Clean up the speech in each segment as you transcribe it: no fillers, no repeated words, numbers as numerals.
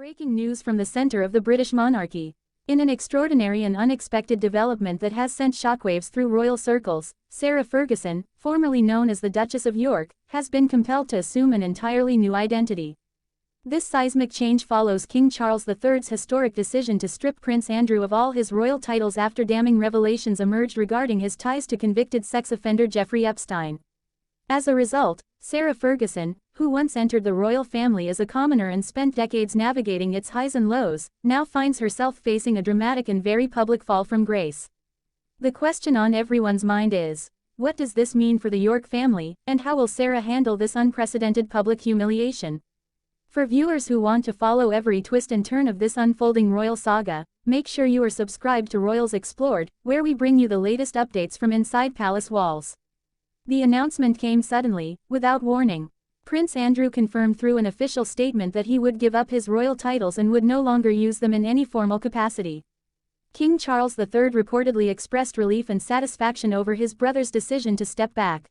Breaking news from the center of the British monarchy. In an extraordinary and unexpected development that has sent shockwaves through royal circles, Sarah Ferguson, formerly known as the Duchess of York, has been compelled to assume an entirely new identity. This seismic change follows King Charles III's historic decision to strip Prince Andrew of all his royal titles after damning revelations emerged regarding his ties to convicted sex offender Jeffrey Epstein. As a result, Sarah Ferguson, who once entered the royal family as a commoner and spent decades navigating its highs and lows, now finds herself facing a dramatic and very public fall from grace. The question on everyone's mind is, what does this mean for the York family, and how will Sarah handle this unprecedented public humiliation? For viewers who want to follow every twist and turn of this unfolding royal saga, make sure you are subscribed to Royals Explored, where we bring you the latest updates from inside palace walls. The announcement came suddenly, without warning. Prince Andrew confirmed through an official statement that he would give up his royal titles and would no longer use them in any formal capacity. King Charles III reportedly expressed relief and satisfaction over his brother's decision to step back.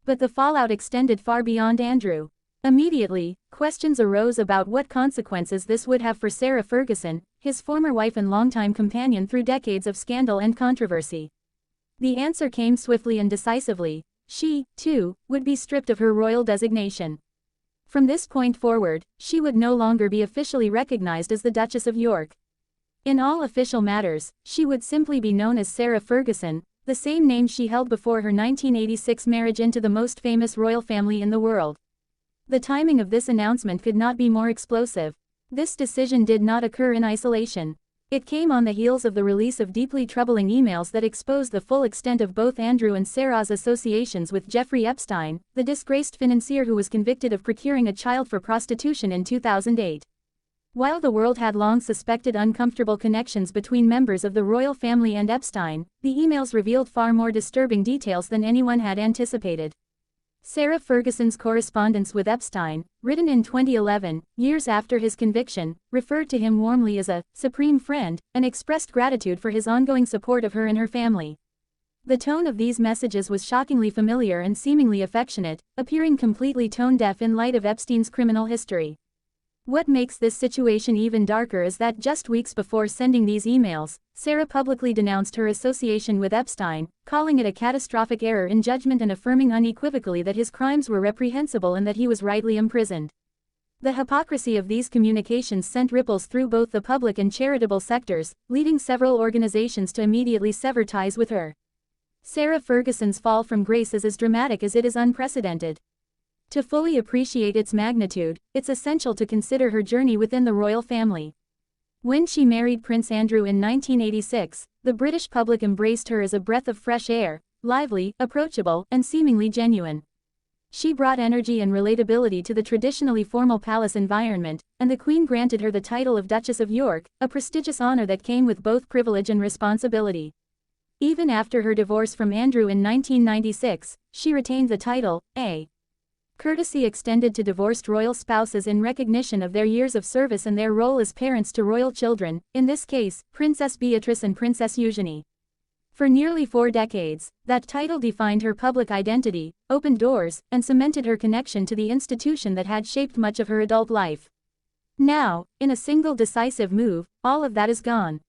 But the fallout extended far beyond Andrew. Immediately, questions arose about what consequences this would have for Sarah Ferguson, his former wife and longtime companion through decades of scandal and controversy. The answer came swiftly and decisively. She, too, would be stripped of her royal designation. From this point forward, she would no longer be officially recognized as the Duchess of York. In all official matters, she would simply be known as Sarah Ferguson, the same name she held before her 1986 marriage into the most famous royal family in the world. The timing of this announcement could not be more explosive. This decision did not occur in isolation. It came on the heels of the release of deeply troubling emails that exposed the full extent of both Andrew and Sarah's associations with Jeffrey Epstein, the disgraced financier who was convicted of procuring a child for prostitution in 2008. While the world had long suspected uncomfortable connections between members of the royal family and Epstein, the emails revealed far more disturbing details than anyone had anticipated. Sarah Ferguson's correspondence with Epstein, written in 2011, years after his conviction, referred to him warmly as a supreme friend, and expressed gratitude for his ongoing support of her and her family. The tone of these messages was shockingly familiar and seemingly affectionate, appearing completely tone-deaf in light of Epstein's criminal history. What makes this situation even darker is that just weeks before sending these emails, Sarah publicly denounced her association with Epstein, calling it a catastrophic error in judgment and affirming unequivocally that his crimes were reprehensible and that he was rightly imprisoned. The hypocrisy of these communications sent ripples through both the public and charitable sectors, leading several organizations to immediately sever ties with her. Sarah Ferguson's fall from grace is as dramatic as it is unprecedented. To fully appreciate its magnitude, it's essential to consider her journey within the royal family. When she married Prince Andrew in 1986, the British public embraced her as a breath of fresh air, lively, approachable, and seemingly genuine. She brought energy and relatability to the traditionally formal palace environment, and the Queen granted her the title of Duchess of York, a prestigious honor that came with both privilege and responsibility. Even after her divorce from Andrew in 1996, she retained the title, a courtesy extended to divorced royal spouses in recognition of their years of service and their role as parents to royal children, in this case, Princess Beatrice and Princess Eugenie. For nearly 4 decades, that title defined her public identity, opened doors, and cemented her connection to the institution that had shaped much of her adult life. Now, in a single decisive move, all of that is gone.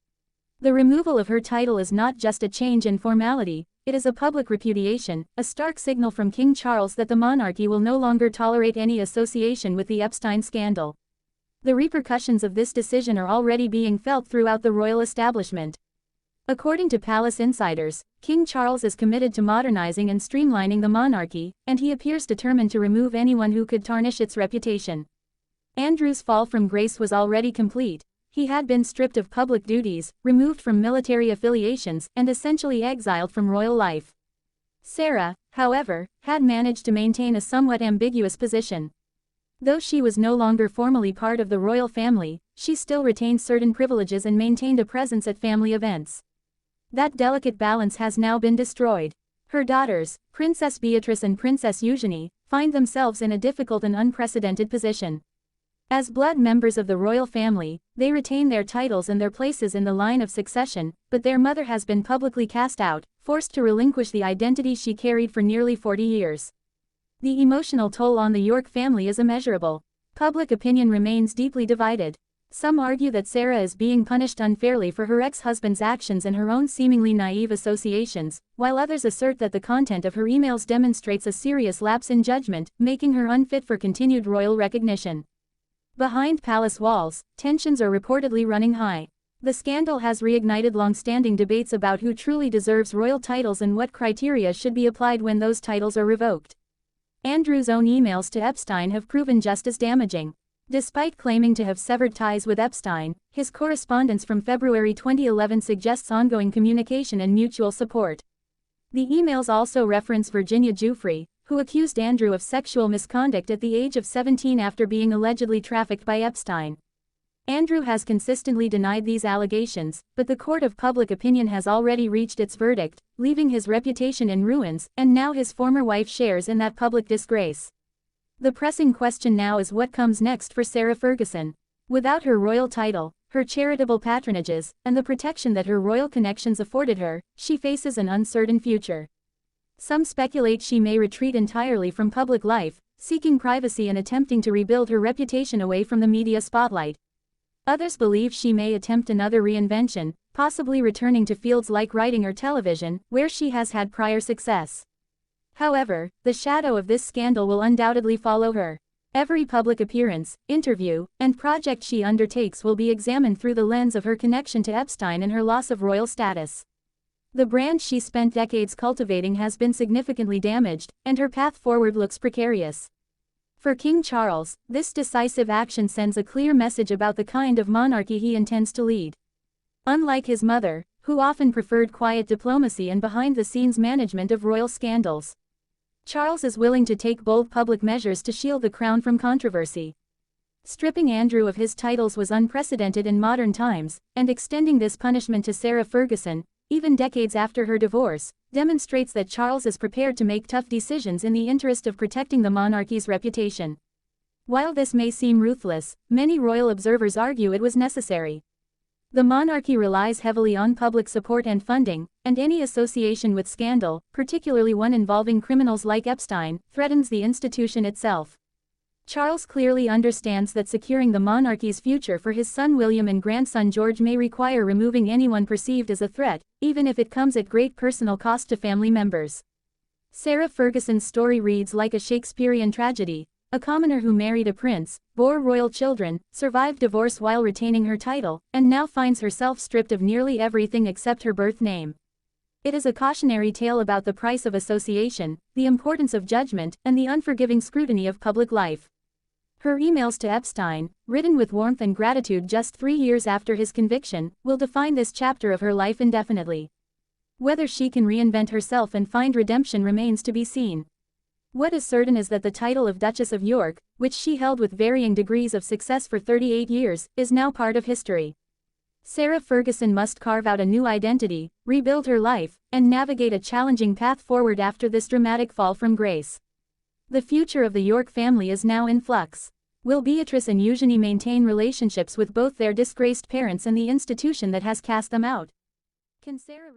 The removal of her title is not just a change in formality, it is a public repudiation, a stark signal from King Charles that the monarchy will no longer tolerate any association with the Epstein scandal. The repercussions of this decision are already being felt throughout the royal establishment. According to palace insiders, King Charles is committed to modernizing and streamlining the monarchy, and he appears determined to remove anyone who could tarnish its reputation. Andrew's fall from grace was already complete. He had been stripped of public duties, removed from military affiliations, and essentially exiled from royal life. Sarah, however, had managed to maintain a somewhat ambiguous position. Though she was no longer formally part of the royal family, she still retained certain privileges and maintained a presence at family events. That delicate balance has now been destroyed. Her daughters, Princess Beatrice and Princess Eugenie, find themselves in a difficult and unprecedented position. As blood members of the royal family, they retain their titles and their places in the line of succession, but their mother has been publicly cast out, forced to relinquish the identity she carried for nearly 40 years. The emotional toll on the York family is immeasurable. Public opinion remains deeply divided. Some argue that Sarah is being punished unfairly for her ex-husband's actions and her own seemingly naive associations, while others assert that the content of her emails demonstrates a serious lapse in judgment, making her unfit for continued royal recognition. Behind palace walls, tensions are reportedly running high. The scandal has reignited long-standing debates about who truly deserves royal titles and what criteria should be applied when those titles are revoked. Andrew's own emails to Epstein have proven just as damaging. Despite claiming to have severed ties with Epstein, his correspondence from February 2011 suggests ongoing communication and mutual support. The emails also reference Virginia Giuffre, who accused Andrew of sexual misconduct at the age of 17 after being allegedly trafficked by Epstein. Andrew has consistently denied these allegations, but the court of public opinion has already reached its verdict, leaving his reputation in ruins, and now his former wife shares in that public disgrace. The pressing question now is what comes next for Sarah Ferguson. Without her royal title, her charitable patronages, and the protection that her royal connections afforded her, she faces an uncertain future. Some speculate she may retreat entirely from public life, seeking privacy and attempting to rebuild her reputation away from the media spotlight. Others believe she may attempt another reinvention, possibly returning to fields like writing or television, where she has had prior success. However, the shadow of this scandal will undoubtedly follow her. Every public appearance, interview, and project she undertakes will be examined through the lens of her connection to Epstein and her loss of royal status. The brand she spent decades cultivating has been significantly damaged, and her path forward looks precarious. For King Charles, this decisive action sends a clear message about the kind of monarchy he intends to lead. Unlike his mother, who often preferred quiet diplomacy and behind-the-scenes management of royal scandals, Charles is willing to take bold public measures to shield the crown from controversy. Stripping Andrew of his titles was unprecedented in modern times, and extending this punishment to Sarah Ferguson, even decades after her divorce, demonstrates that Charles is prepared to make tough decisions in the interest of protecting the monarchy's reputation. While this may seem ruthless, many royal observers argue it was necessary. The monarchy relies heavily on public support and funding, and any association with scandal, particularly one involving criminals like Epstein, threatens the institution itself. Charles clearly understands that securing the monarchy's future for his son William and grandson George may require removing anyone perceived as a threat, even if it comes at great personal cost to family members. Sarah Ferguson's story reads like a Shakespearean tragedy. A commoner who married a prince, bore royal children, survived divorce while retaining her title, and now finds herself stripped of nearly everything except her birth name. It is a cautionary tale about the price of association, the importance of judgment, and the unforgiving scrutiny of public life. Her emails to Epstein, written with warmth and gratitude just 3 years after his conviction, will define this chapter of her life indefinitely. Whether she can reinvent herself and find redemption remains to be seen. What is certain is that the title of Duchess of York, which she held with varying degrees of success for 38 years, is now part of history. Sarah Ferguson must carve out a new identity, rebuild her life, and navigate a challenging path forward after this dramatic fall from grace. The future of the York family is now in flux. Will Beatrice and Eugenie maintain relationships with both their disgraced parents and the institution that has cast them out? Can Sarah